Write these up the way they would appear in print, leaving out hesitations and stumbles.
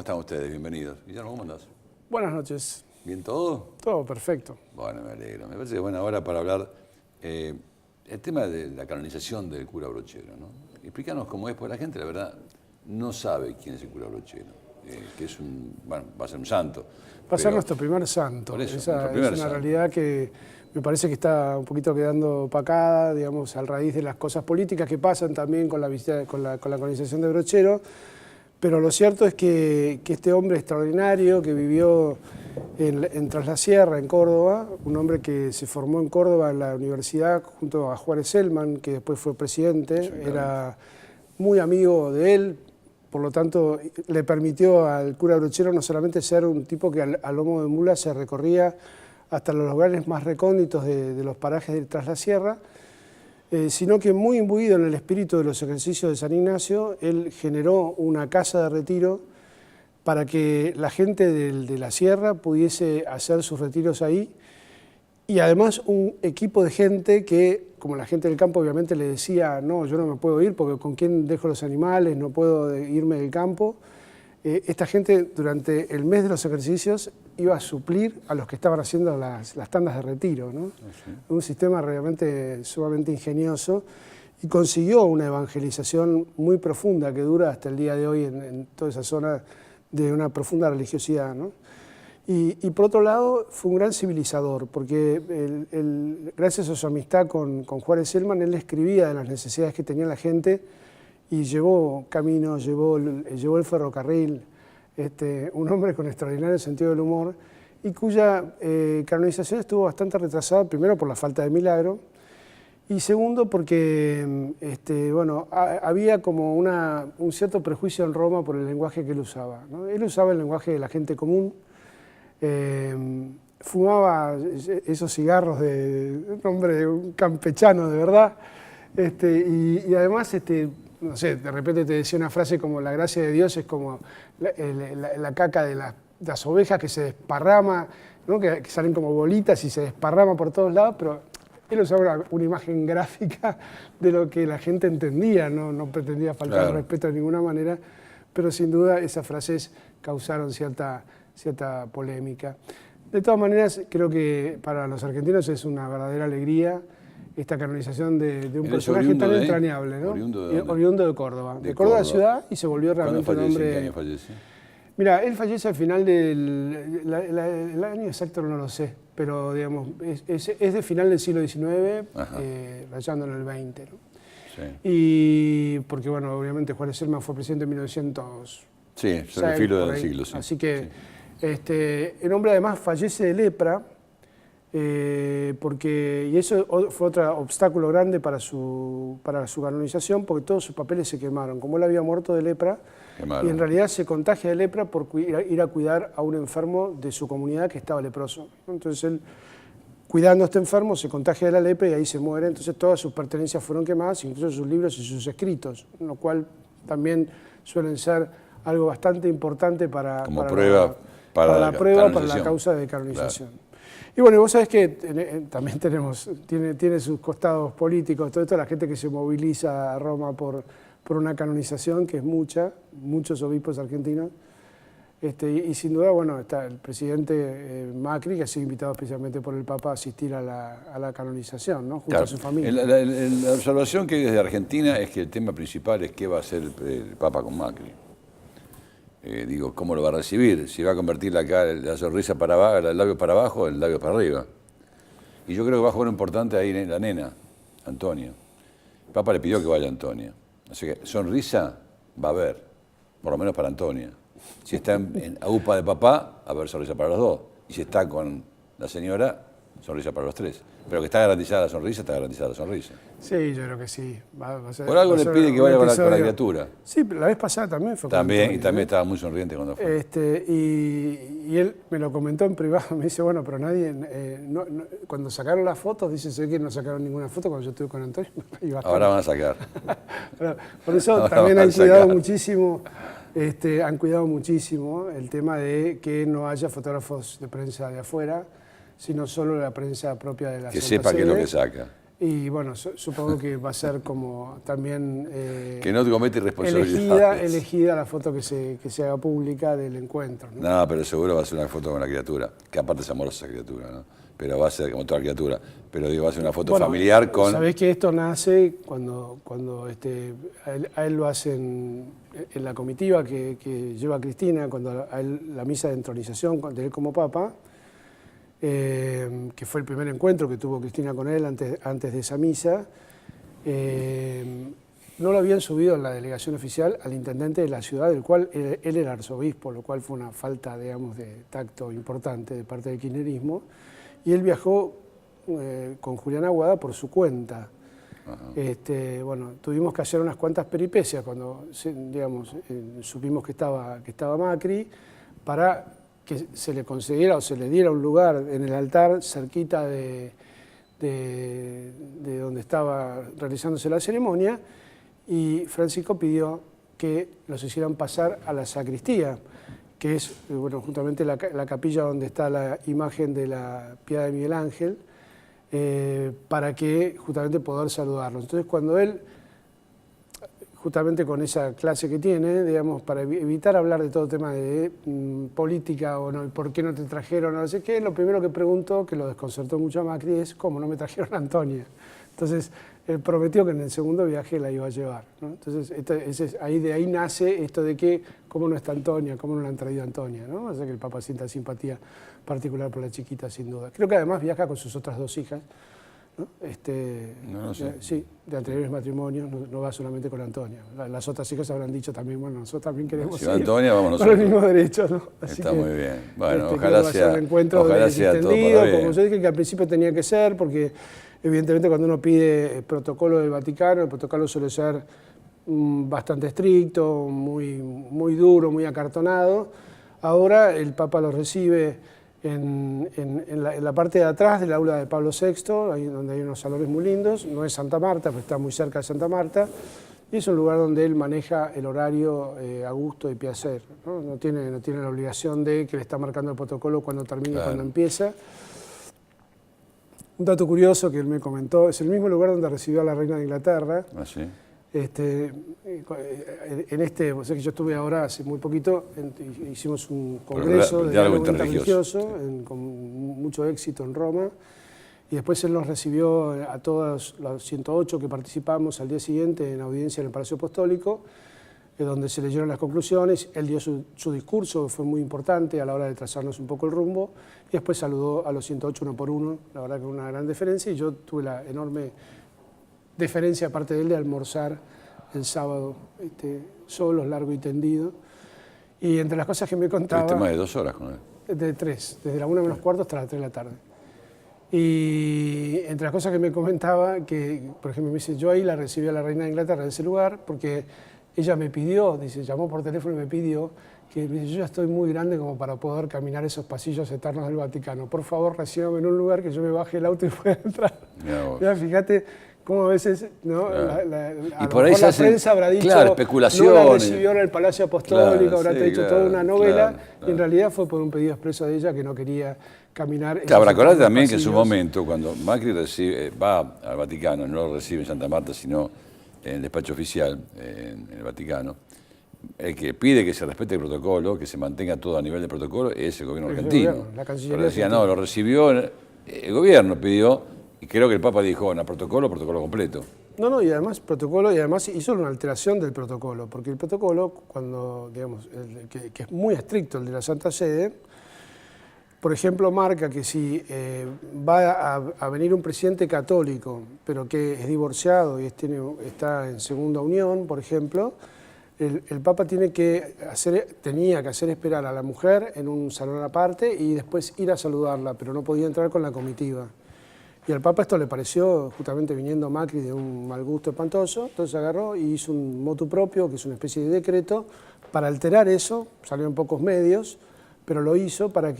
están ustedes? Bienvenidos. Guillermo, ¿cómo andás? Buenas noches. ¿Bien todo? Todo perfecto. Bueno, me alegro. Me parece que es buena hora para hablar el tema de la canonización del cura Brochero, ¿no? Explícanos cómo es, porque la gente, la verdad, no sabe quién es el cura Brochero, que es bueno, va a ser un santo. Va a ser nuestro primer santo. Eso, Esa es una realidad que me parece que está un poquito quedando opacada, digamos, a raíz de las cosas políticas que pasan también con la visita, con la canonización de Brochero. Pero lo cierto es que este hombre extraordinario que vivió en Tras la Sierra, en Córdoba, un hombre que se formó en Córdoba en la universidad junto a Juárez Celman, que después fue presidente, era muy amigo de él, por lo tanto le permitió al cura Brochero no solamente ser un tipo que a lomo de mula se recorría hasta los lugares más recónditos de los parajes de Tras la Sierra, sino que muy imbuido en el espíritu de los ejercicios de San Ignacio, él generó una casa de retiro para que la gente de la sierra pudiese hacer sus retiros ahí, y además un equipo de gente que, como la gente del campo obviamente le decía, no, yo no me puedo ir porque con quién dejo los animales, no puedo irme del campo. Esta gente durante el mes de los ejercicios iba a suplir a los que estaban haciendo las tandas de retiro, ¿no? Sí. Un sistema realmente sumamente ingenioso, y consiguió una evangelización muy profunda que dura hasta el día de hoy en toda esa zona de una profunda religiosidad, ¿no? Y por otro lado fue un gran civilizador, porque gracias a su amistad con Juárez Celman, él escribía de las necesidades que tenía la gente y llevó caminos, llevó el ferrocarril, un hombre con extraordinario sentido del humor, y cuya canonización estuvo bastante retrasada, primero por la falta de milagro, y segundo porque bueno, había como un cierto prejuicio en Roma por el lenguaje que él usaba, ¿no? Él usaba el lenguaje de la gente común, fumaba esos cigarros de un hombre, un campechano de verdad, y además, no sé, de repente te decía una frase como la gracia de Dios es como la caca de las ovejas que se desparrama, ¿no? que salen como bolitas y se desparrama por todos lados, pero él usaba una imagen gráfica de lo que la gente entendía, no pretendía faltar al respeto de ninguna manera, pero sin duda esas frases causaron cierta polémica. De todas maneras, creo que para los argentinos es una verdadera alegría esta canonización de un personaje tan entrañable, ¿no? Oriundo de Córdoba. De Córdoba ciudad, y se volvió realmente un hombre... ¿Qué año falleció? Mira, él fallece al final el año exacto no lo sé, pero digamos, es de final del siglo XIX, rayando en el XX, ¿no? Sí. Y porque, bueno, obviamente Juárez Celman fue presidente en 1900. Sí, sobre el filo del siglo, sí. Así que el hombre además fallece de lepra, y eso fue otro obstáculo grande para su canonización, porque todos sus papeles se quemaron. Como él había muerto de lepra, y en realidad se contagia de lepra por ir a cuidar a un enfermo de su comunidad que estaba leproso. Entonces él, cuidando a este enfermo, se contagia de la lepra y ahí se muere. Entonces todas sus pertenencias fueron quemadas, incluso sus libros y sus escritos, lo cual también suelen ser algo bastante importante para la causa de canonización. Claro. Y bueno, vos sabés que también tiene sus costados políticos, todo esto, la gente que se moviliza a Roma por una canonización, que es muchos obispos argentinos, y sin duda, bueno, está el presidente Macri, que ha sido invitado especialmente por el Papa a asistir a la canonización, ¿no? Junto a su familia. La observación que hay desde Argentina es que el tema principal es qué va a hacer el Papa con Macri. Digo, ¿cómo lo va a recibir? Si va a convertir la sonrisa para abajo, el labio para abajo o el labio para arriba. Y yo creo que va a jugar importante ahí la nena, Antonia. El Papa le pidió que vaya a Antonia. Así que sonrisa va a haber, por lo menos para Antonia. Si está en AUPA de papá, a ver sonrisa para los dos. Y si está con la señora, sonrisa para los tres. Pero que está garantizada la sonrisa, está garantizada la sonrisa. Sí, yo creo que sí. Por algo le pide que vaya con la criatura. Sí, pero la vez pasada también fue con Antonio, y también estaba muy sonriente cuando fue. Y él me lo comentó en privado, me dice, bueno, pero nadie, cuando sacaron las fotos, dice, sé que no sacaron ninguna foto cuando yo estuve con Antonio. Ahora van a sacar. Por eso también han cuidado muchísimo. Han cuidado muchísimo el tema de que no haya fotógrafos de prensa de afuera, sino solo la prensa propia de la Santa Que sepa qué es lo que saca. Y bueno, supongo que va a ser como también que no te comete irresponsabilidades. elegida la foto que se haga pública del encuentro, ¿no? No, pero seguro va a ser una foto con la criatura, que aparte es amorosa esa criatura, ¿no? Pero va a ser como toda criatura. Pero digo, va a ser una foto familiar con... Sabés que esto nace cuando a él lo hacen en la comitiva que lleva a Cristina, cuando a él la misa de entronización de él como papa, que fue el primer encuentro que tuvo Cristina con él antes de esa misa. No lo habían subido en la delegación oficial al intendente de la ciudad, del cual él era arzobispo, lo cual fue una falta, digamos, de tacto importante de parte del kirchnerismo. Y él viajó con Julián Aguada por su cuenta. Bueno, tuvimos que hacer unas cuantas peripecias cuando, digamos, supimos que estaba Macri, para que se le concediera o se le diera un lugar en el altar cerquita de donde estaba realizándose la ceremonia, y Francisco pidió que los hicieran pasar a la sacristía, que es, bueno, justamente la capilla donde está la imagen de la Piedad de Miguel Ángel, para que justamente poder saludarlo. Entonces, cuando él, justamente con esa clase que tiene, digamos, para evitar hablar de todo tema de política o no, por qué no te trajeron, no sé qué, lo primero que preguntó, que lo desconcertó mucho a Macri, es cómo no me trajeron a Antonia. Entonces, él prometió que en el segundo viaje la iba a llevar, ¿no? Entonces, de ahí nace esto de que cómo no está Antonia, cómo no la han traído a Antonia, ¿no? O sea que el Papa sienta simpatía particular por la chiquita, sin duda. Creo que además viaja con sus otras 2 hijas, ¿no? No sé. Sí, de anteriores matrimonios, no va solamente con Antonia. Las otras hijas habrán dicho también, bueno, nosotros también queremos si va Antonia, vamos con nosotros. los mismos derechos, ¿no? Así está muy bien. Bueno, ojalá sea un encuentro ojalá sea todo para bien. como yo dije que al principio tenía que ser, porque evidentemente cuando uno pide el protocolo del Vaticano, el protocolo suele ser bastante estricto, muy duro, muy acartonado. Ahora el Papa lo recibe en la parte de atrás del aula de Pablo VI, ahí donde hay unos salones muy lindos. No es Santa Marta, pero está muy cerca de Santa Marta. Y es un lugar donde él maneja el horario a gusto y placer, ¿no? No tiene la obligación de que le está marcando el protocolo cuando termina y cuando empieza. Un dato curioso que él me comentó, es el mismo lugar donde recibió a la reina de Inglaterra. ¿Ah, sí? O sea que yo estuve ahora hace muy poquito, hicimos un congreso de diálogo interreligioso con mucho éxito en Roma, y después él nos recibió a todos los 108 que participamos al día siguiente en audiencia en el Palacio Apostólico, donde se leyeron las conclusiones. Él dio su discurso, fue muy importante a la hora de trazarnos un poco el rumbo, y después saludó a los 108 uno por uno, la verdad que una gran deferencia, y yo tuve la enorme deferencia, aparte de él, de almorzar el sábado solos, largo y tendido. Y entre las cosas que me contaba... ¿Tuviste más de 2 horas con él? De 3, desde la 1 menos cuarto hasta las 3 de la tarde. Y entre las cosas que me comentaba, que por ejemplo me dice, yo ahí la recibí a la reina de Inglaterra en ese lugar, porque ella me pidió, dice, llamó por teléfono y me pidió, que me dice, yo ya estoy muy grande como para poder caminar esos pasillos eternos del Vaticano. Por favor, recíbame en un lugar que yo me baje el auto y pueda entrar. Ya, fíjate cómo a veces, ¿no? Y por ahí la prensa habrá dicho, claro, especulaciones. No la recibió en el Palacio Apostólico, habrá dicho toda una novela, y en realidad fue por un pedido expreso de ella que no quería caminar. Claro, acordate también que en su momento, cuando Macri va al Vaticano, no lo recibe en Santa Marta, sino en el despacho oficial, en el Vaticano, el que pide que se respete el protocolo, que se mantenga todo a nivel de protocolo, es el gobierno argentino. La Cancillería. Pero decía, no, lo recibió, el gobierno pidió, y creo que el Papa dijo, bueno, protocolo completo. No, y además protocolo, y además hizo una alteración del protocolo, porque el protocolo, cuando, digamos, que es muy estricto, el de la Santa Sede, por ejemplo, marca que si va a venir un presidente católico, pero que es divorciado y está en segunda unión, por ejemplo, el Papa tenía que hacer esperar a la mujer en un salón aparte y después ir a saludarla, pero no podía entrar con la comitiva. Y al Papa esto le pareció, justamente viniendo Macri de un mal gusto espantoso, entonces agarró y hizo un motu propio, que es una especie de decreto, para alterar eso. Salió en pocos medios, pero lo hizo para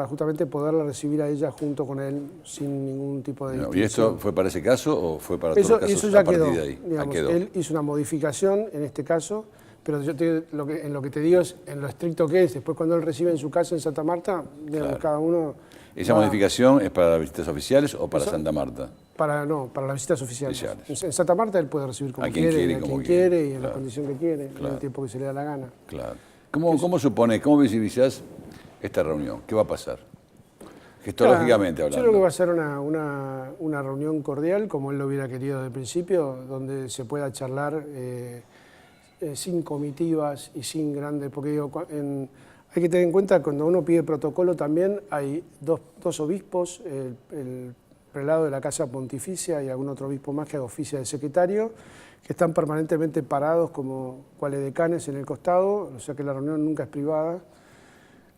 justamente poderla recibir a ella junto con él sin ningún tipo de distinción. ¿Y esto fue para ese caso o fue para todos los casos eso ya a partir quedó, de ahí? digamos, Quedó. Él hizo una modificación en este caso, pero yo en lo que te digo es en lo estricto que es. Después cuando él recibe en su casa en Santa Marta, digamos, cada uno... ¿Esa modificación es para las visitas oficiales o para Santa Marta? Para las visitas oficiales. Oficiales. En Santa Marta él puede recibir como A quien quiere, a como quien quiere, quiere y en claro. la condición que quiere, en Claro. el tiempo que se le da la gana. Claro. ¿Cómo supones, cómo visibilizás esta reunión? ¿Qué va a pasar? Gestológicamente Yo hablando. creo que va a ser una reunión cordial, como él lo hubiera querido desde el principio, donde se pueda charlar sin comitivas y sin grandes... Porque digo, hay que tener en cuenta, cuando uno pide protocolo también, hay dos obispos, el prelado de la Casa Pontificia y algún otro obispo más que oficia de secretario, que están permanentemente parados como cuales decanes en el costado, o sea que la reunión nunca es privada.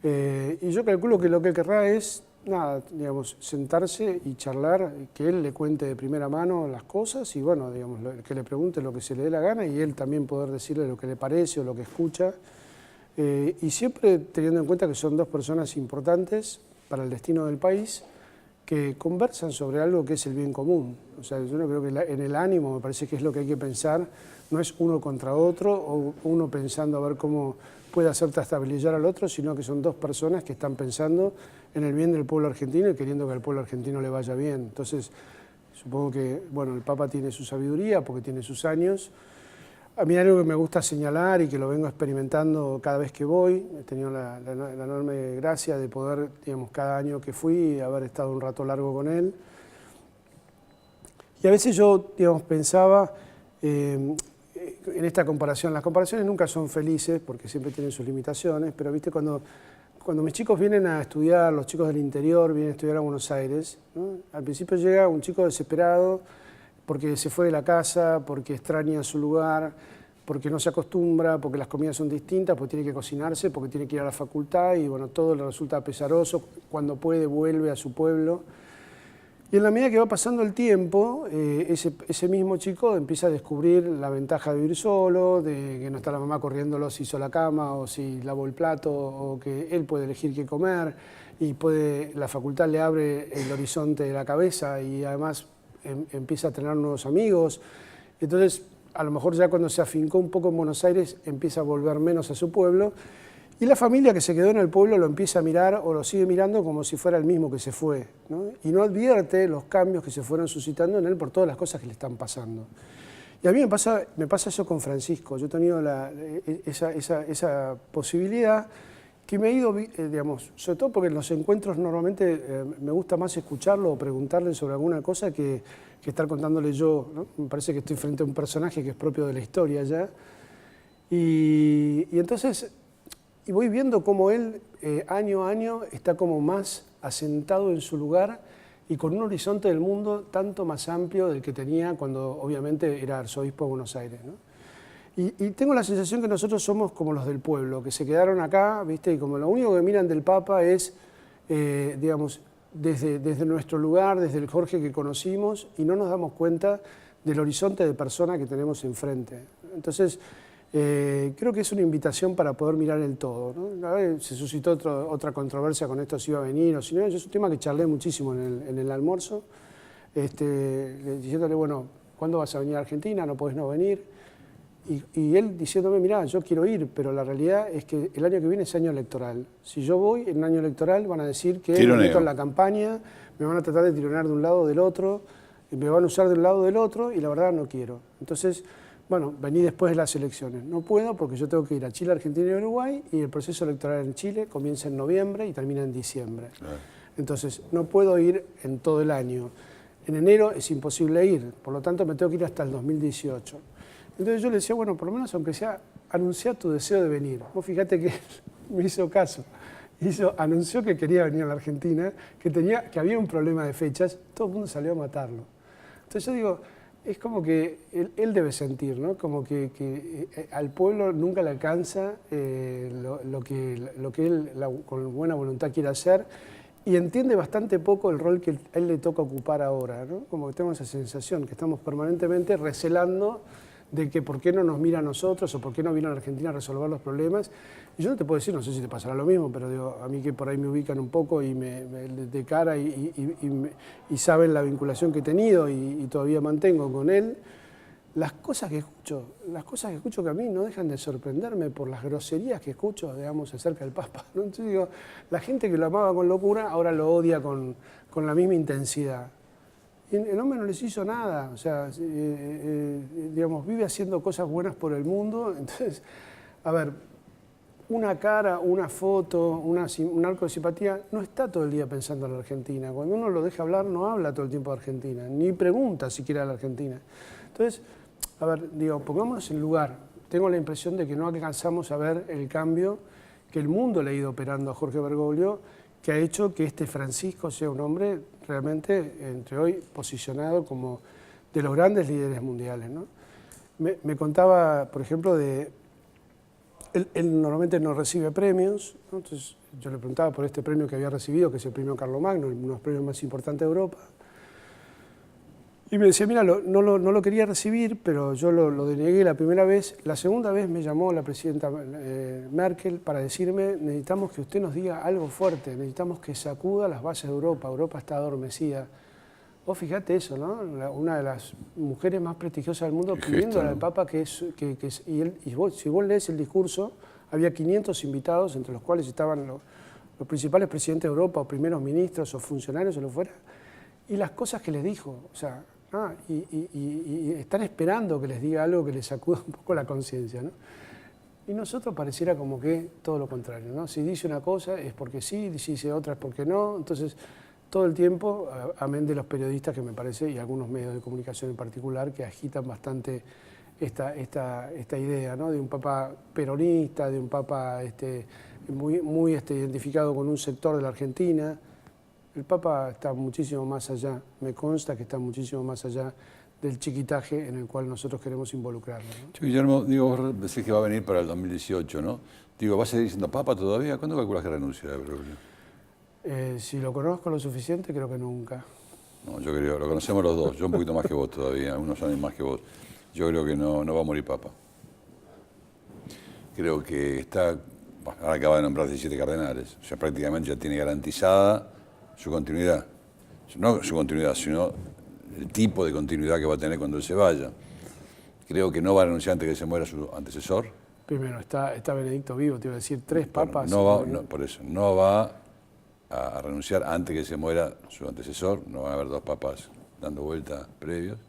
Y yo calculo que lo que él querrá es, nada, digamos, sentarse y charlar, que él le cuente de primera mano las cosas y bueno, digamos, que le pregunte lo que se le dé la gana y él también poder decirle lo que le parece o lo que escucha. Y siempre teniendo en cuenta que son dos personas importantes para el destino del país, que conversan sobre algo que es el bien común. O sea, yo no creo que en el ánimo, me parece que es lo que hay que pensar, no es uno contra otro o uno pensando a ver cómo puede hacer trastabilizar al otro, sino que son dos personas que están pensando en el bien del pueblo argentino y queriendo que al pueblo argentino le vaya bien. Entonces, supongo que, bueno, el Papa tiene su sabiduría porque tiene sus años. A mí algo que me gusta señalar y que lo vengo experimentando cada vez que voy, he tenido la enorme gracia de poder, digamos, cada año que fui, haber estado un rato largo con él. Y a veces yo, digamos, pensaba en esta comparación. Las comparaciones nunca son felices porque siempre tienen sus limitaciones, pero viste, cuando mis chicos vienen a estudiar, los chicos del interior vienen a estudiar a Buenos Aires, ¿no? Al principio llega un chico desesperado, porque se fue de la casa, porque extraña su lugar, porque no se acostumbra, porque las comidas son distintas, porque tiene que cocinarse, porque tiene que ir a la facultad y bueno, todo le resulta pesaroso. Cuando puede vuelve a su pueblo. Y en la medida que va pasando el tiempo, ese mismo chico empieza a descubrir la ventaja de vivir solo, de que no está la mamá corriéndolo si hizo la cama o si lavó el plato, o que él puede elegir qué comer y la facultad le abre el horizonte de la cabeza y además empieza a tener nuevos amigos. Entonces, a lo mejor ya cuando se afincó un poco en Buenos Aires, empieza a volver menos a su pueblo. Y la familia que se quedó en el pueblo lo empieza a mirar o lo sigue mirando como si fuera el mismo que se fue, ¿no? Y no advierte los cambios que se fueron suscitando en él por todas las cosas que le están pasando. Y a mí me pasa eso con Francisco. Yo he tenido esa posibilidad que me he ido, digamos, sobre todo porque en los encuentros normalmente me gusta más escucharlo o preguntarle sobre alguna cosa que estar contándole yo, ¿no? Me parece que estoy frente a un personaje que es propio de la historia ya. Y entonces, y voy viendo cómo él año a año está como más asentado en su lugar y con un horizonte del mundo tanto más amplio del que tenía cuando obviamente era arzobispo de Buenos Aires, ¿no? Y tengo la sensación que nosotros somos como los del pueblo, que se quedaron acá, ¿viste? Y como lo único que miran del Papa es, digamos, desde nuestro lugar, desde el Jorge que conocimos, y no nos damos cuenta del horizonte de persona que tenemos enfrente. Entonces, creo que es una invitación para poder mirar el todo, ¿no? A ver, se suscitó otra controversia con esto, si iba a venir o si no. Es un tema que charlé muchísimo en el almuerzo, diciéndole, bueno, ¿cuándo vas a venir a Argentina? No podés no venir. Y él diciéndome, mirá, yo quiero ir, pero la realidad es que el año que viene es año electoral. Si yo voy en un año electoral van a decir que me meto en la campaña, me van a tratar de tironear de un lado o del otro, me van a usar de un lado o del otro y la verdad no quiero. Entonces, bueno, vení después de las elecciones. No puedo porque yo tengo que ir a Chile, Argentina y Uruguay y el proceso electoral en Chile comienza en noviembre y termina en diciembre. Entonces, no puedo ir en todo el año. En enero es imposible ir, por lo tanto me tengo que ir hasta el 2018. Entonces yo le decía, bueno, por lo menos aunque sea, anuncia tu deseo de venir. Vos fíjate que me hizo caso. Anunció que quería venir a la Argentina, que había un problema de fechas, todo el mundo salió a matarlo. Entonces yo digo, es como que él debe sentir, ¿no? Como que al pueblo nunca le alcanza lo que él con buena voluntad quiere hacer y entiende bastante poco el rol que a él le toca ocupar ahora, ¿no? Como que tengo esa sensación, que estamos permanentemente recelando de que por qué no nos mira a nosotros o por qué no vino a la Argentina a resolver los problemas. Y yo no te puedo decir, no sé si te pasará lo mismo, pero digo, a mí que por ahí me ubican un poco y de cara y saben la vinculación que he tenido y todavía mantengo con él, las cosas que escucho que a mí no dejan de sorprenderme por las groserías que escucho, digamos, acerca del Papa, ¿no? Entonces digo, la gente que lo amaba con locura ahora lo odia con la misma intensidad. Y el hombre no les hizo nada, o sea, digamos, vive haciendo cosas buenas por el mundo. Entonces, a ver, una cara, una foto, un arco de simpatía, no está todo el día pensando en la Argentina. Cuando uno lo deja hablar, no habla todo el tiempo de Argentina, ni pregunta siquiera de la Argentina. Entonces, a ver, digo, pongámonos en lugar. Tengo la impresión de que no alcanzamos a ver el cambio que el mundo le ha ido operando a Jorge Bergoglio, que ha hecho que este Francisco sea un hombre realmente, entre hoy, posicionado como de los grandes líderes mundiales, ¿no? Me contaba, por ejemplo, de... Él normalmente no recibe premios, ¿no? Entonces yo le preguntaba por este premio que había recibido, que es el premio Carlomagno, uno de los premios más importantes de Europa. Y me decía, mira, no lo quería recibir, pero yo lo denegué la primera vez. La segunda vez me llamó la presidenta Merkel para decirme, necesitamos que usted nos diga algo fuerte, necesitamos que sacuda las bases de Europa, Europa está adormecida. Vos fijate eso, ¿no? Una de las mujeres más prestigiosas del mundo pidiéndole al Papa si vos lees el discurso, había 500 invitados, entre los cuales estaban los principales presidentes de Europa, o primeros ministros, o funcionarios, o lo fuera, y las cosas que les dijo, o sea, y están esperando que les diga algo que les sacuda un poco la conciencia, ¿no? Y nosotros pareciera como que todo lo contrario, ¿no? Si dice una cosa es porque sí, si dice otra es porque no, entonces... Todo el tiempo, amén de los periodistas que me parece, y algunos medios de comunicación en particular, que agitan bastante esta idea, ¿no? De un papa peronista, de un papa muy identificado con un sector de la Argentina. El papa está muchísimo más allá, me consta que está muchísimo más allá del chiquitaje en el cual nosotros queremos involucrarnos, ¿no? Che, Guillermo, digo, vos decís que va a venir para el 2018, ¿no? Digo, ¿vas a seguir siendo papa todavía? ¿Cuándo calculas que renuncia a Bergoglio? Si lo conozco lo suficiente, creo que nunca. No, yo creo, lo conocemos los dos, yo un poquito más que vos todavía, unos años más que vos. Yo creo que no va a morir papa. Creo que ahora acaba de nombrar 17 cardenales, o sea, prácticamente ya tiene garantizada su continuidad. No su continuidad, sino el tipo de continuidad que va a tener cuando él se vaya. Creo que no va a renunciar antes que se muera su antecesor. Primero, está Benedicto vivo, te iba a decir, 3 papas. Por eso, no va a renunciar antes que se muera su antecesor, no van a haber 2 papas dando vueltas previos.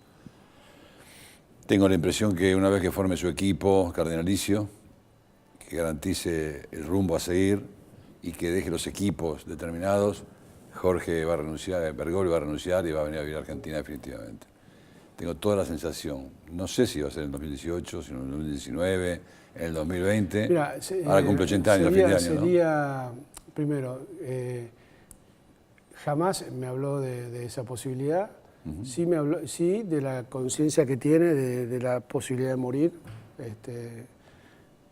Tengo la impresión que una vez que forme su equipo cardenalicio, que garantice el rumbo a seguir y que deje los equipos determinados, Jorge va a renunciar, Bergoglio va a renunciar y va a venir a vivir a Argentina definitivamente. Tengo toda la sensación, no sé si va a ser en el 2018, sino en el 2019, en el 2020. Mira, ahora cumple 80 años, a fin de año, sería, ¿no? Primero, jamás me habló de esa posibilidad. Sí me habló, sí, de la conciencia que tiene de la posibilidad de morir,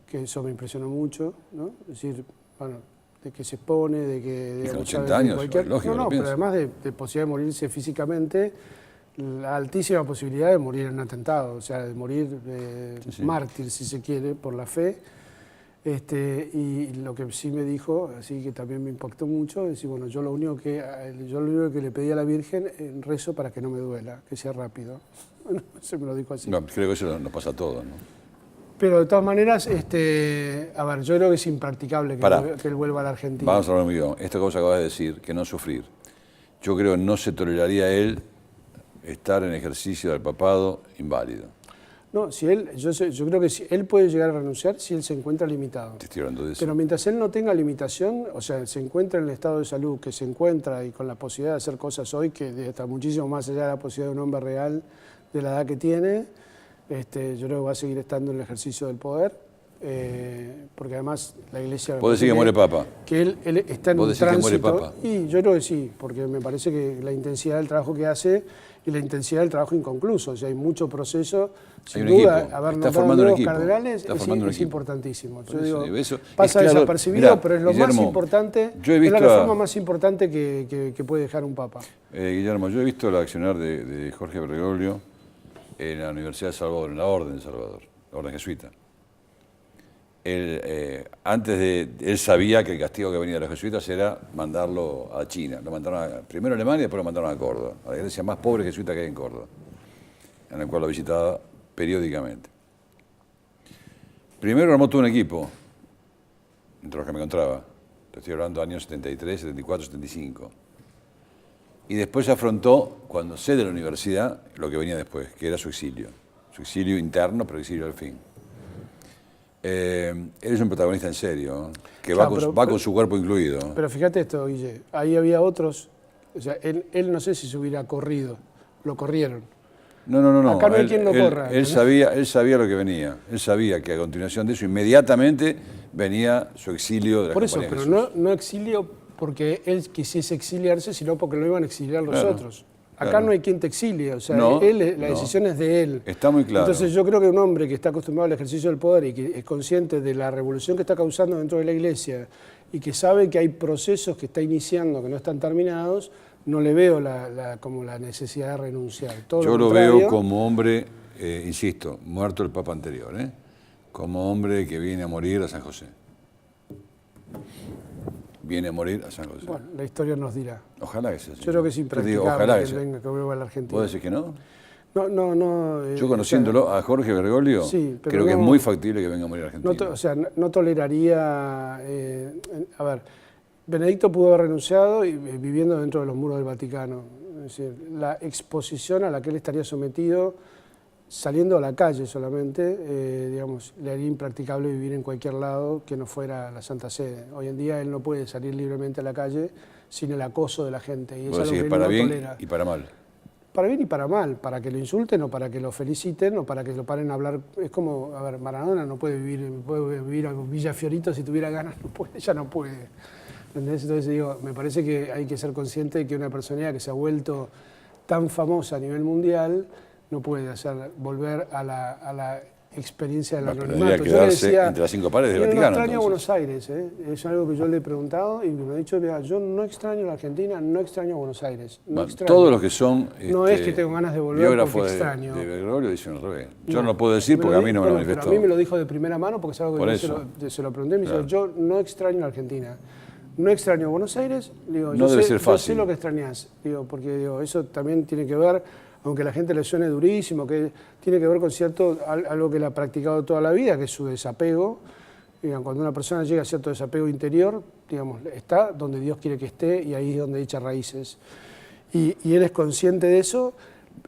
que eso me impresionó mucho, ¿no? Es decir, bueno, de que se expone, de que... 80 años, lógico, no, pero además de posibilidad de morirse físicamente, la altísima posibilidad de morir en un atentado, o sea, de morir mártir, si se quiere, por la fe. Y lo que sí me dijo, así que también me impactó mucho, es decir, bueno, yo lo único que le pedí a la Virgen, rezo para que no me duela, que sea rápido. Bueno, se me lo dijo así. No, creo que eso nos pasa a todos, ¿no? Pero de todas maneras, a ver, yo creo que es impracticable que él vuelva a la Argentina. Vamos a hablar, amigo. Esto que vos acabas de decir, que no sufrir. Yo creo que no se toleraría él estar en ejercicio del papado inválido. No, yo creo que él puede llegar a renunciar si él se encuentra limitado. Te estoy hablando de eso. Pero mientras él no tenga limitación, o sea, se encuentra en el estado de salud que se encuentra y con la posibilidad de hacer cosas hoy, que está muchísimo más allá de la posibilidad de un hombre real de la edad que tiene, yo creo que va a seguir estando en el ejercicio del poder, porque además la Iglesia... ¿Vos decís que muere papa? Que él está en un tránsito. ¿Vos decís que muere papa? Y yo creo que sí, porque me parece que la intensidad del trabajo que hace y la intensidad del trabajo inconcluso, o sea, hay mucho proceso. Sin duda, haber nombrado nuevos cardenales es importantísimo. Yo digo, pasa desapercibido, pero es lo más importante, es la reforma más importante que puede dejar un papa. Guillermo, yo he visto el accionar de Jorge Bergoglio en la Universidad de Salvador, en la Orden de Salvador, la Orden Jesuita. Él sabía que el castigo que venía de los jesuitas era mandarlo a China. Lo mandaron primero a Alemania y después lo mandaron a Córdoba, a la iglesia más pobre jesuita que hay en Córdoba, en la cual lo visitaba periódicamente. Primero armó todo un equipo, entre los que me encontraba. Te estoy hablando de años 73, 74, 75. y después afrontó, cuando sale de la universidad, lo que venía después, que era su exilio interno, pero exilio al fin. Él es un protagonista en serio, que Claro, va con su cuerpo incluido. Pero fíjate esto, Guille, ahí había otros, o sea, él no sé si se hubiera corrido, lo corrieron. No. Acá no hay quien lo corra. Él sabía lo que venía. Él sabía que a continuación de eso, inmediatamente venía su exilio de la Por eso, Compañía de pero Jesús. no exilio porque él quisiese exiliarse, sino porque lo iban a exiliar los Claro, otros. Acá claro. no hay quien te exilie, o sea, No, la no. decisión es de él. Está muy claro. Entonces yo creo que un hombre que está acostumbrado al ejercicio del poder y que es consciente de la revolución que está causando dentro de la Iglesia y que sabe que hay procesos que está iniciando que no están terminados, no le veo como la necesidad de renunciar. Todo Yo lo contrario. veo como hombre, insisto, muerto el Papa anterior, como hombre que viene a morir a San José. Viene a morir a San José. Bueno, la historia nos dirá. Ojalá que sea así. Yo creo que es Te impracticable digo, ojalá que que él sea. venga, que vuelva a la Argentina. ¿Vos decís que no? No. Yo conociéndolo a Jorge Bergoglio, Sí, pero creo que es no- muy factible que venga a morir a Argentina. o sea, no toleraría... a ver, Benedicto pudo haber renunciado y viviendo dentro de los muros del Vaticano. Es decir, la exposición a la que él estaría sometido, saliendo a la calle solamente, digamos, le haría impracticable vivir en cualquier lado que no fuera la Santa Sede. Hoy en día él no puede salir libremente a la calle sin el acoso de la gente. Y es Vos algo decís que él para no bien tolera. y para mal. Para bien y para mal, para que lo insulten o para que lo feliciten o para que lo paren a hablar. Es como, a ver, Maradona no puede vivir en Villa Fiorito si tuviera ganas, no puede, ya no puede. ¿Entendés? Entonces digo, me parece que hay que ser consciente de que una persona que se ha vuelto tan famosa a nivel mundial no puede volver a la experiencia del Tendría anonimato. que Yo le quedarse decía, entre las 5 paredes del yo no Vaticano. extraño entonces. Buenos Aires, es algo que yo le he preguntado y me ha dicho, mira, yo no extraño la Argentina, no extraño Buenos Aires, no Bueno, extraño. todos los que son No es que tengo ganas de volver biógrafos porque extraño. de Bergoglio dicen al revés. Yo no lo puedo decir porque a mí no me lo Pero manifestó. a mí me lo dijo de primera mano porque es algo que Por yo eso. se lo pregunté. Me Claro. dijo, yo no extraño la Argentina, no extraño Buenos Aires. Digo, No debe ser yo fácil. sé lo que extrañas, digo, porque digo, eso también tiene que ver, aunque a la gente le suene durísimo, que tiene que ver con algo que él ha practicado toda la vida, que es su desapego. Digamos, cuando una persona llega a cierto desapego interior, digamos, está donde Dios quiere que esté y ahí es donde echa raíces. Y él es consciente de eso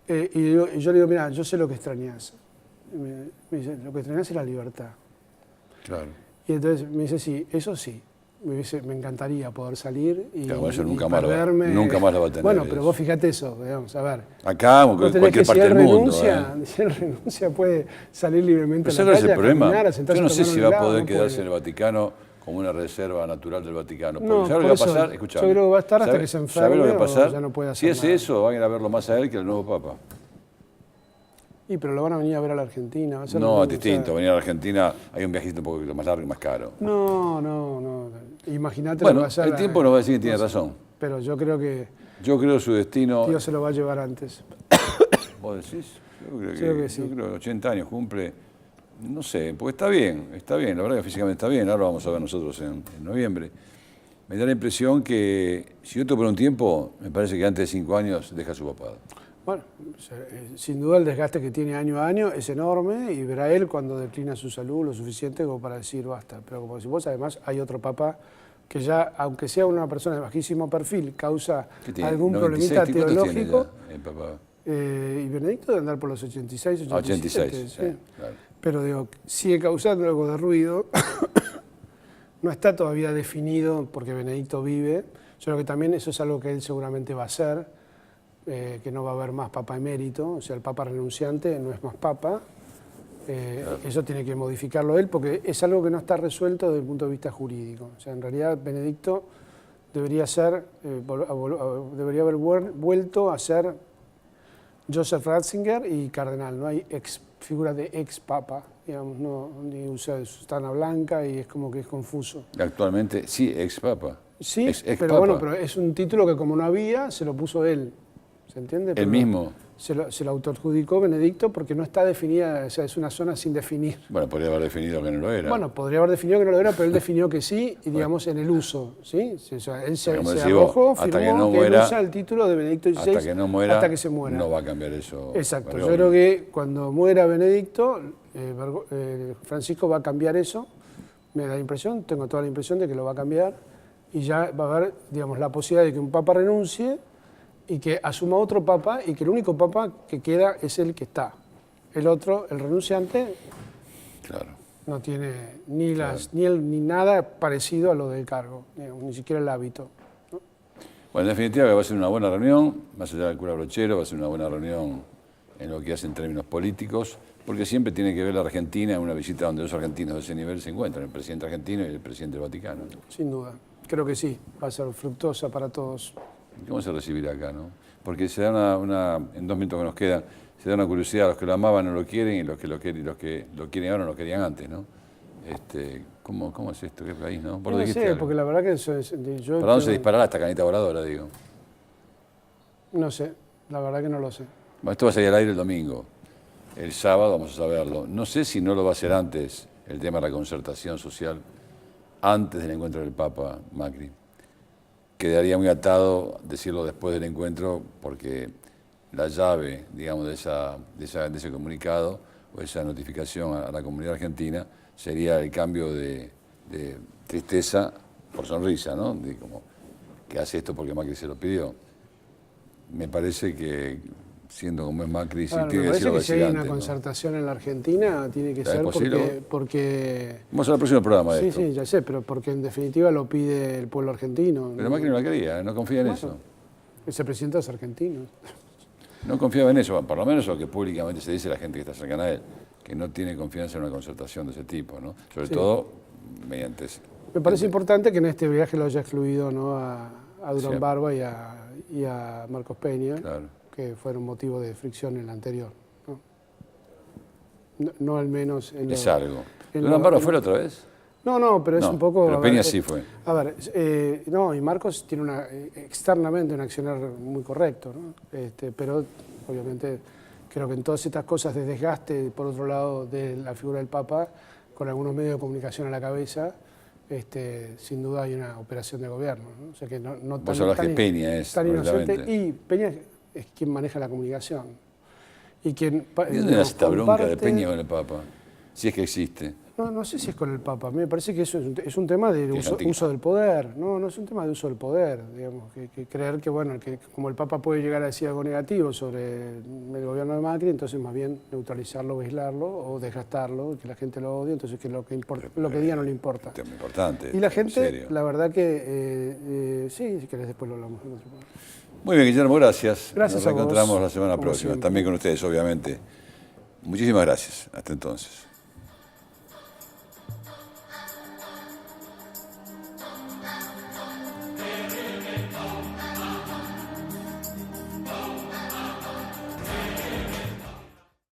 y yo le digo, mira, yo sé lo que extrañas. Me dice, lo que extrañas es la libertad. Claro. Y entonces me dice, sí, eso sí. Me encantaría poder salir y, Claro, eso y nunca más perderme. nunca más lo va a tener. Bueno, pero eso. vos fíjate eso, digamos, a ver. Acá o Vos en tenés cualquier que, parte si él del mundo. renuncia, si él renuncia puede salir libremente Pero a la ese calle, es el a caminar, problema. a sentarse Yo no a sé tomar si un va a helado, poder no quedarse puede. en el Vaticano como una reserva natural del Vaticano. Porque No, ¿sabes lo que por va a eso, pasar? yo Escuchame. creo que va a estar hasta ¿Sabe- que se sabe lo que va a enferme o pasar? ya no puede Si hacer hace nada. eso, van a ir a verlo más a él que al nuevo Papa. Y pero lo van a venir a ver a la Argentina. Va a ser lo No, mismo, es distinto. Venir a la Argentina hay un viajito un poco más largo y más caro. No. Imagínate lo que Bueno, va a ser. el tiempo nos va a decir que tiene razón. Pero yo creo que Yo creo su destino. Dios se lo va a llevar antes. ¿Vos decís? Yo creo Creo que sí. Yo creo que 80 años cumple. No sé, porque está bien. La verdad que físicamente está bien. Ahora lo vamos a ver nosotros en noviembre. Me da la impresión que si otro por un tiempo, me parece que antes de 5 años deja su papado. Bueno, sin duda el desgaste que tiene año a año es enorme y verá él cuando declina su salud lo suficiente como para decir basta. Pero como decís vos, además hay otro papa que ya, aunque sea una persona de bajísimo perfil, causa ¿Qué tiene? algún 96, problemita ¿cuántos tiene teológico. ya el papá? Y Benedicto debe andar por los 86, 87. 86, sí. claro. Pero digo, sigue causando algo de ruido. No está todavía definido porque Benedicto vive. Yo creo que también eso es algo que él seguramente va a hacer, que no va a haber más papa emérito, o sea, el papa renunciante no es más papa. Eso tiene que modificarlo él porque es algo que no está resuelto desde el punto de vista jurídico. O sea, en realidad Benedicto debería haber vuelto a ser Joseph Ratzinger y cardenal. No hay figura de ex papa, digamos, no, ni usa sotana blanca y es como que es confuso. Actualmente, sí, ex papa. Sí, Ex pero papa. bueno, pero es un título que como no había, se lo puso él. ¿Se entiende? El Pero mismo. Se lo autoadjudicó Benedicto porque no está definida, o sea, es una zona sin definir. Bueno, podría haber definido que no lo era. Bueno, podría haber definido que no lo era, pero él definió que sí, y digamos en el uso, ¿sí? O sea, él se Como decís vos, arrojó, hasta firmó que no él muera- usa el título de Benedicto XVI hasta que no muera, hasta que se muera. no va a cambiar eso. Exacto, yo Bergoglio. creo que cuando muera Benedicto, Francisco va a cambiar eso, me da la impresión, tengo toda la impresión de que lo va a cambiar, y ya va a haber, digamos, la posibilidad de que un papa renuncie y que asuma otro papa y que el único papa que queda es el que está. El otro, el renunciante, Claro. no tiene ni nada parecido a lo del cargo, digamos, ni siquiera el hábito. ¿No? Bueno, en definitiva va a ser una buena reunión, más allá del cura Brochero, va a ser una buena reunión en lo que hace en términos políticos, porque siempre tiene que ver la Argentina en una visita donde dos argentinos de ese nivel se encuentran, el presidente argentino y el presidente del Vaticano. Sin duda, creo que sí, va a ser fructuosa para todos. ¿Cómo se recibirá acá, no? Porque se da en 2 minutos que nos quedan, se da una curiosidad, los que lo amaban no lo quieren y los que lo quieren ahora no lo querían antes, ¿no? ¿Cómo es esto? ¿Qué país, no? No sé, porque la verdad que eso es... ¿Para dónde se disparará esta canita voladora, digo? No sé, la verdad que no lo sé. Bueno, esto va a salir al aire el domingo. El sábado vamos a saberlo. No sé si no lo va a hacer antes, el tema de la concertación social, antes del encuentro del Papa Macri. Quedaría muy atado decirlo después del encuentro, porque la llave, digamos, de ese comunicado o esa notificación a la comunidad argentina sería el cambio de tristeza por sonrisa, ¿no? De como que hace esto porque Macri se lo pidió. Me parece que, siendo como es Macri, si tiene que decirlo, que si hay una ¿no? concertación en la Argentina, tiene que ser porque... Vamos al próximo programa de esto. Sí, ya sé, pero porque en definitiva lo pide el pueblo argentino. Pero Macri no la quería, no confía en eso. Ese presidente es argentino. No confiaba en eso, por lo menos lo que públicamente se dice la gente que está cercana a él, que no tiene confianza en una concertación de ese tipo, ¿no? Sobre todo mediante... Me parece importante que en este viaje lo haya excluido, ¿no? a Durán Barba y a Marcos Peña, claro, que fueron motivo de fricción en el anterior. No al menos en es algo. ¿Durán Barba fue la otra vez? No, pero es un poco... Pero Peña sí fue. A ver, no, y Marcos tiene externamente un accionar muy correcto, ¿no? Pero obviamente creo que en todas estas cosas de desgaste, por otro lado, de la figura del Papa, con algunos medios de comunicación a la cabeza, sin duda hay una operación de gobierno, ¿no? O sea que no Vos hablás que Peña es tan inocente, y Peña es quien maneja la comunicación. Y quien... ¿De dónde nace esta bronca de Peña con el Papa? Si es que existe. No sé si es con el Papa. Me parece que eso es un tema de uso del poder. No es un tema de uso del poder. Digamos, que creer que, bueno, que como el Papa puede llegar a decir algo negativo sobre el gobierno de Macri, entonces más bien neutralizarlo o aislarlo o desgastarlo, que la gente lo odie, entonces que lo que diga no le importa. Es muy importante. Y la gente, la verdad que, sí, si querés después lo hablamos. Muy bien, Guillermo, gracias. Gracias Nos a vos. reencontramos la semana próxima, Siempre. también con ustedes, obviamente. Muchísimas gracias. Hasta entonces.